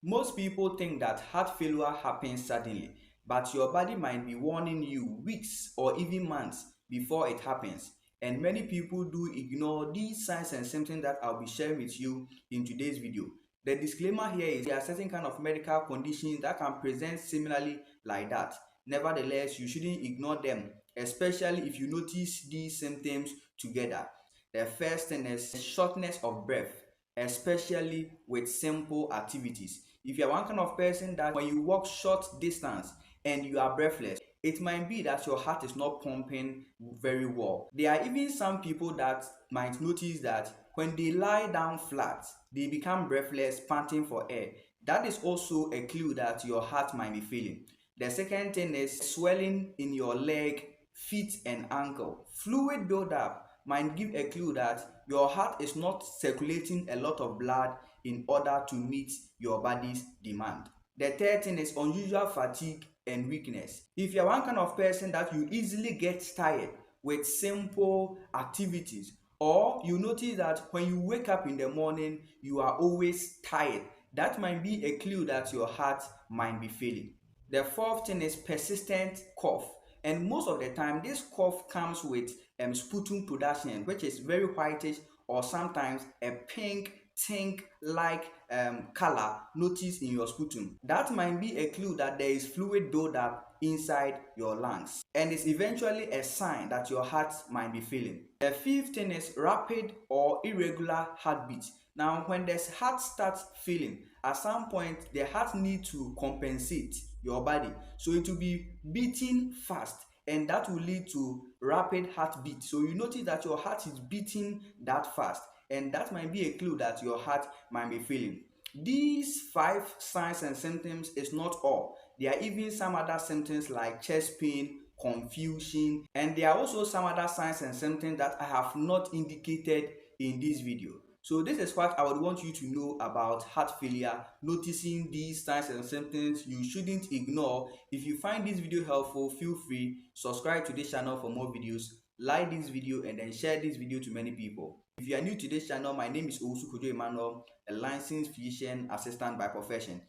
Most people think that heart failure happens suddenly, but your body might be warning you weeks or even months before it happens. And many people do ignore these signs and symptoms that I'll be sharing with you in today's video. The disclaimer here is there are certain kind of medical conditions that can present similarly like that. Nevertheless, you shouldn't ignore them, especially if you notice these symptoms together. The first thing is shortness of breath, especially with simple activities. If you're one kind of person that when you walk short distance and you are breathless, it might be that your heart is not pumping very well. There are even some people that might notice that when they lie down flat, they become breathless, panting for air. That is also a clue that your heart might be failing. The second thing is swelling in your leg, feet, and ankle. Fluid buildup might give a clue that your heart is not circulating a lot of blood in order to meet your body's demand. The third thing is unusual fatigue and weakness. If you're one kind of person that you easily get tired with simple activities, or you notice that when you wake up in the morning, you are always tired, that might be a clue that your heart might be failing. The fourth thing is persistent cough. And most of the time, this cough comes with sputum production, which is very whitish or sometimes a pink tint like color noticed in your sputum. That might be a clue that there is fluid buildup inside your lungs, and it's eventually a sign that your heart might be failing. The fifth thing is rapid or irregular heartbeat. Now, when the heart starts failing, at some point the heart needs to compensate your body, so it will be beating fast, and that will lead to rapid heartbeat. So you notice that your heart is beating that fast, and that might be a clue that your heart might be failing. These five signs and symptoms is not all. There are even some other symptoms like chest pain, confusion, and there are also some other signs and symptoms that I have not indicated in this video. So this is what I would want you to know about heart failure. Noticing these signs and symptoms, you shouldn't ignore. If you find this video helpful, feel free, subscribe to this channel for more videos, like this video, and then share this video to many people. If you are new to this channel, my name is Kojo Emmanuel, a licensed physician assistant by profession.